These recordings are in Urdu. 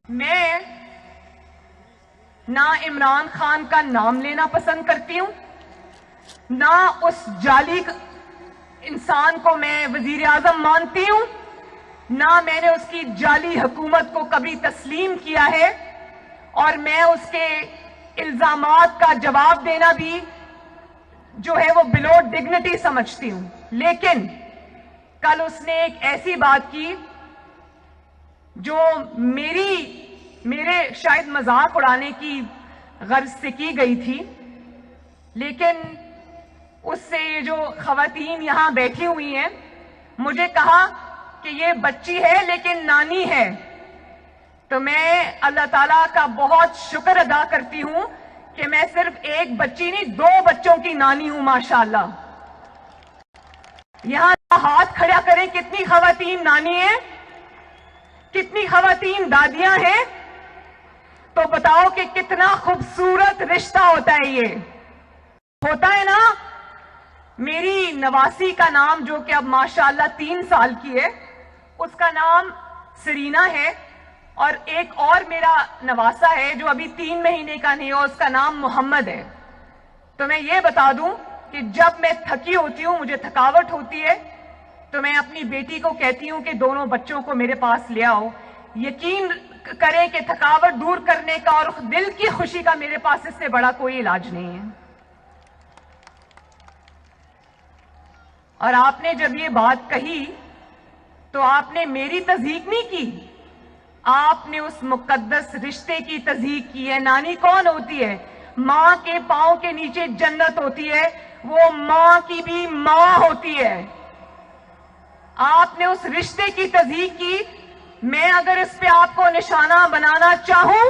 میں نہ عمران خان کا نام لینا پسند کرتی ہوں، نہ اس جعلی انسان کو میں وزیر اعظم مانتی ہوں، نہ میں نے اس کی جعلی حکومت کو کبھی تسلیم کیا ہے، اور میں اس کے الزامات کا جواب دینا بھی جو ہے وہ بلو ڈگنیٹی سمجھتی ہوں۔ لیکن کل اس نے ایک ایسی بات کی جو میرے شاید مذاق اڑانے کی غرض سے کی گئی تھی، لیکن اس سے یہ جو خواتین یہاں بیٹھی ہوئی ہیں مجھے کہا کہ یہ بچی ہے لیکن نانی ہے، تو میں اللہ تعالیٰ کا بہت شکر ادا کرتی ہوں کہ میں صرف ایک بچی نہیں 2 بچوں کی نانی ہوں ماشاءاللہ۔ یہاں ہاتھ کھڑا کریں کتنی خواتین نانی ہیں، کتنی خواتین دادیاں ہیں، تو بتاؤ کہ کتنا خوبصورت رشتہ ہوتا ہے یہ ہوتا ہے نا۔ میری نواسی کا نام جو کہ اب ماشاءاللہ 3 سال کی ہے، اس کا نام سرینا ہے، اور ایک اور میرا نواسا ہے جو ابھی 3 مہینے کا نہیں ہے، اس کا نام محمد ہے۔ تو میں یہ بتا دوں کہ جب میں تھکی ہوتی ہوں، مجھے تھکاوٹ ہوتی ہے، تو میں اپنی بیٹی کو کہتی ہوں کہ دونوں بچوں کو میرے پاس لے آؤ۔ یقین کریں کہ تھکاوٹ دور کرنے کا اور دل کی خوشی کا میرے پاس اس سے بڑا کوئی علاج نہیں ہے۔ اور آپ نے جب یہ بات کہی تو آپ نے میری تصدیق نہیں کی، آپ نے اس مقدس رشتے کی تصدیق کی ہے۔ نانی کون ہوتی ہے؟ ماں کے پاؤں کے نیچے جنت ہوتی ہے، وہ ماں کی بھی ماں ہوتی ہے۔ آپ نے اس رشتے کی تصدیق کی۔ میں اگر اس پہ آپ کو نشانہ بنانا چاہوں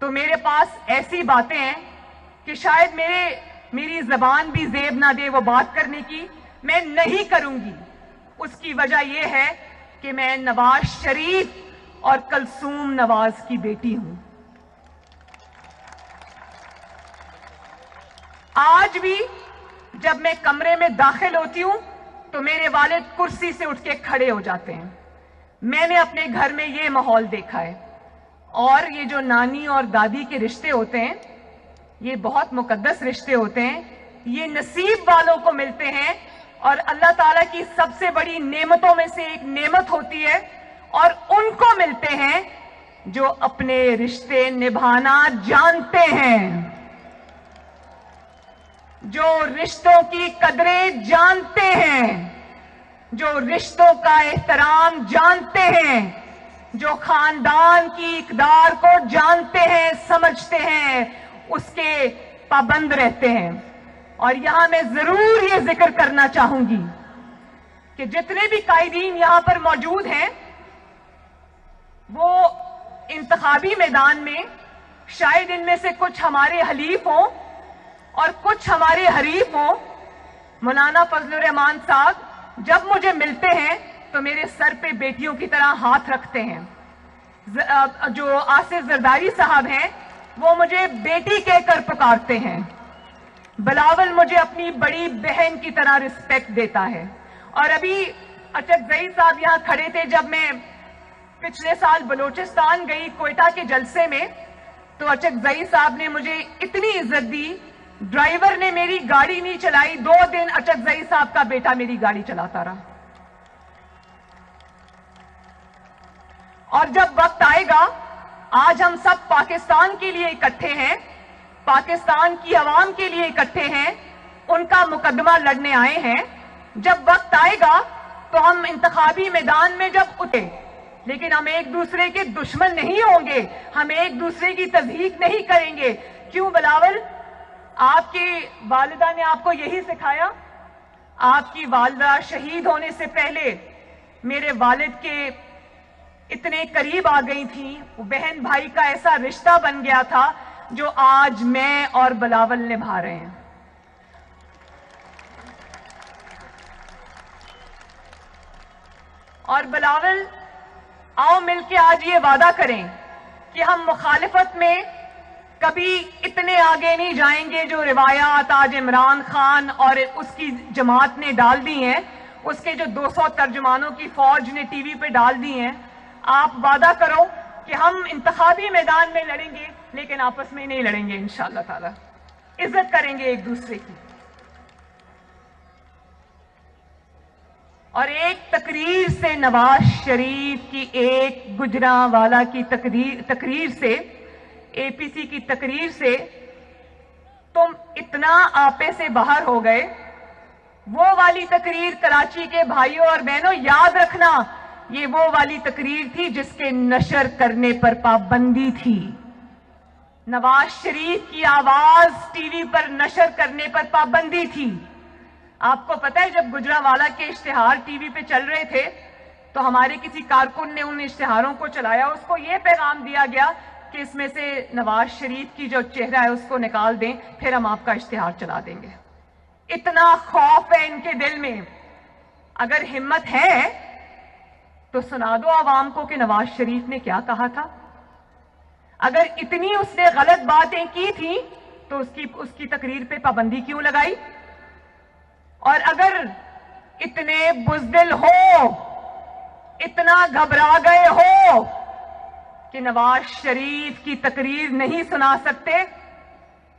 تو میرے پاس ایسی باتیں ہیں کہ شاید میری زبان بھی زیب نہ دے وہ بات کرنے کی، میں نہیں کروں گی۔ اس کی وجہ یہ ہے کہ میں نواز شریف اور کلثوم نواز کی بیٹی ہوں۔ آج بھی جب میں کمرے میں داخل ہوتی ہوں تو میرے والد کرسی سے اٹھ کے کھڑے ہو جاتے ہیں۔ میں نے اپنے گھر میں یہ ماحول دیکھا ہے، اور یہ جو نانی اور دادی کے رشتے ہوتے ہیں یہ بہت مقدس رشتے ہوتے ہیں، یہ نصیب والوں کو ملتے ہیں، اور اللہ تعالیٰ کی سب سے بڑی نعمتوں میں سے ایک نعمت ہوتی ہے، اور ان کو ملتے ہیں جو اپنے رشتے نبھانا جانتے ہیں، جو رشتوں کی قدریں جانتے ہیں، جو رشتوں کا احترام جانتے ہیں، جو خاندان کی اقدار کو جانتے ہیں، سمجھتے ہیں، اس کے پابند رہتے ہیں۔ اور یہاں میں ضرور یہ ذکر کرنا چاہوں گی کہ جتنے بھی قائدین یہاں پر موجود ہیں وہ انتخابی میدان میں شاید ان میں سے کچھ ہمارے حلیف ہوں اور کچھ ہمارے حریف ہوں۔ مولانا فضل الرحمان صاحب جب مجھے ملتے ہیں تو میرے سر پہ بیٹیوں کی طرح ہاتھ رکھتے ہیں۔ جو آصف زرداری صاحب ہیں وہ مجھے بیٹی کہہ کر پکارتے ہیں۔ بلاول مجھے اپنی بڑی بہن کی طرح رسپیکٹ دیتا ہے۔ اور ابھی اچک زئی صاحب یہاں کھڑے تھے جب میں پچھلے سال بلوچستان گئی کوئٹہ کے جلسے میں، تو اچک زئی صاحب نے مجھے اتنی عزت دی، ڈرائیور نے میری گاڑی نہیں چلائی، 2 دن اچک زئی صاحب کا بیٹا میری گاڑی چلاتا رہا۔ اور جب وقت آئے گا، آج ہم سب پاکستان کے لیے اکٹھے ہیں، پاکستان کی عوام کے لیے اکٹھے ہیں، ان کا مقدمہ لڑنے آئے ہیں۔ جب وقت آئے گا تو ہم انتخابی میدان میں جب اٹھے، لیکن ہم ایک دوسرے کے دشمن نہیں ہوں گے، ہم ایک دوسرے کی تضحیک نہیں کریں گے۔ کیوں بلاول؟ آپ کی والدہ نے آپ کو یہی سکھایا؟ آپ کی والدہ شہید ہونے سے پہلے میرے والد کے اتنے قریب آ گئی تھیں، وہ بہن بھائی کا ایسا رشتہ بن گیا تھا جو آج میں اور بلاول نبھا رہے ہیں۔ اور بلاول، آؤ مل کے آج یہ وعدہ کریں کہ ہم مخالفت میں کبھی اتنے آگے نہیں جائیں گے جو روایات آج عمران خان اور اس کی جماعت نے ڈال دی ہیں، اس کے جو 200 ترجمانوں کی فوج نے ٹی وی پہ ڈال دی ہیں، آپ وعدہ کرو کہ ہم انتخابی میدان میں لڑیں گے لیکن آپس میں نہیں لڑیں گے انشاءاللہ تعالی، عزت کریں گے ایک دوسرے کی. اور ایک تقریر سے، نواز شریف کی ایک گجرانوالہ کی تقریر سے، اے پی سی کی تقریر سے تم اتنا آپے سے باہر ہو گئے. وہ والی تقریر کراچی کے بھائیوں اور بہنوں یاد رکھنا، یہ وہ والی تقریر تھی جس کے نشر کرنے پر پابندی تھی. نواز شریف کی آواز ٹی وی پر نشر کرنے پر پابندی تھی. آپ کو پتہ ہے جب گجرانوالہ کے اشتہار ٹی وی پہ چل رہے تھے تو ہمارے کسی کارکن نے ان اشتہاروں کو چلایا، اس کو یہ پیغام دیا گیا کہ اس میں سے نواز شریف کی جو چہرہ ہے اس کو نکال دیں، پھر ہم آپ کا اشتہار چلا دیں گے. اتنا خوف ہے ان کے دل میں. اگر ہمت ہے تو سنا دو عوام کو کہ نواز شریف نے کیا کہا تھا. اگر اتنی اس نے غلط باتیں کی تھیں تو اس کی تقریر پہ پابندی کیوں لگائی؟ اور اگر اتنے بزدل ہو، اتنا گھبرا گئے ہو کہ نواز شریف کی تقریر نہیں سنا سکتے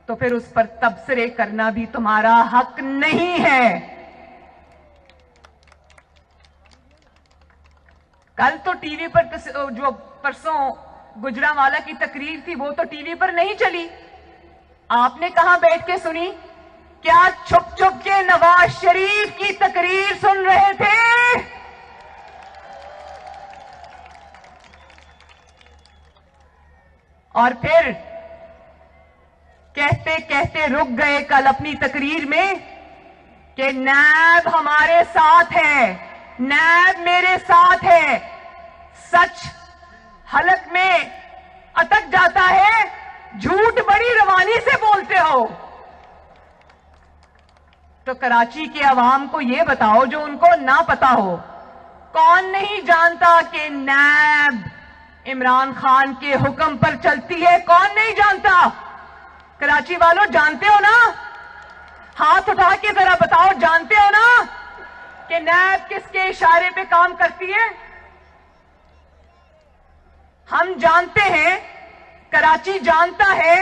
تو پھر اس پر تبصرے کرنا بھی تمہارا حق نہیں ہے. کل تو ٹی وی پر جو پرسوں گجرانوالہ کی تقریر تھی وہ تو ٹی وی پر نہیں چلی. آپ نے کہاں بیٹھ کے سنی؟ کیا چھپ چھپ کے نواز شریف کی تقریر سن رہے تھے؟ اور پھر کہتے کہتے رک گئے کل اپنی تقریر میں کہ نیب ہمارے ساتھ ہے، نیب میرے ساتھ ہے. سچ حلق میں اٹک جاتا ہے، جھوٹ بڑی روانی سے بولتے ہو. تو کراچی کے عوام کو یہ بتاؤ جو ان کو نہ پتا ہو، کون نہیں جانتا کہ نیب عمران خان کے حکم پر چلتی ہے؟ کون نہیں جانتا؟ کراچی والوں جانتے ہو نا؟ ہاتھ اٹھا کے ذرا بتاؤ، جانتے ہو نا کہ نیب کس کے اشارے پہ کام کرتی ہے؟ ہم جانتے ہیں، کراچی جانتا ہے،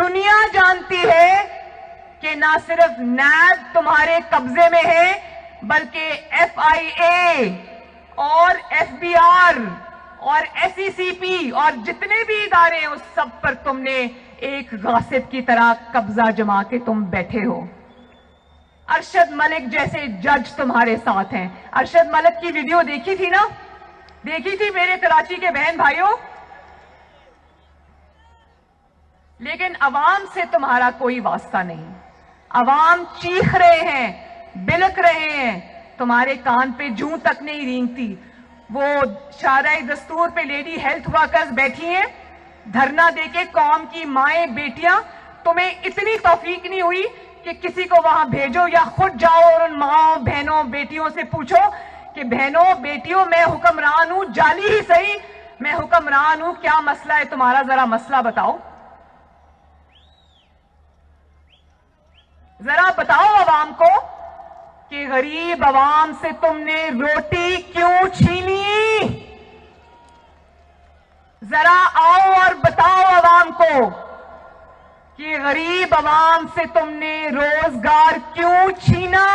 دنیا جانتی ہے کہ نہ صرف نیب تمہارے قبضے میں ہے بلکہ ایف آئی اے اور ایف بی آر اور ایس ای سی پی اور جتنے بھی ادارے ہیں اس سب پر تم نے ایک غاصب کی طرح قبضہ جما کے تم بیٹھے ہو. ارشد ملک جیسے جج تمہارے ساتھ ہیں. ارشد ملک کی ویڈیو دیکھی تھی نا؟ دیکھی تھی میرے کراچی کے بہن بھائیوں؟ لیکن عوام سے تمہارا کوئی واسطہ نہیں. عوام چیخ رہے ہیں، بلک رہے ہیں، تمہارے کان پہ جوں تک نہیں رینگتی. وہ شارع دستور پہ لیڈی ہیلتھ ورکرز بیٹھی ہیں دھرنا دے کے، قوم کی مائیں بیٹیاں. تمہیں اتنی توفیق نہیں ہوئی کہ کسی کو وہاں بھیجو یا خود جاؤ اور ان ماؤں بہنوں بیٹیوں سے پوچھو کہ بہنوں بیٹیوں میں حکمران ہوں، جعلی ہی صحیح میں حکمران ہوں، کیا مسئلہ ہے تمہارا؟ ذرا مسئلہ بتاؤ، ذرا بتاؤ عوام کو کہ غریب عوام سے تم نے روٹی کیوں چھینی؟ ذرا آؤ اور بتاؤ عوام کو کہ غریب عوام سے تم نے روزگار کیوں چھینا؟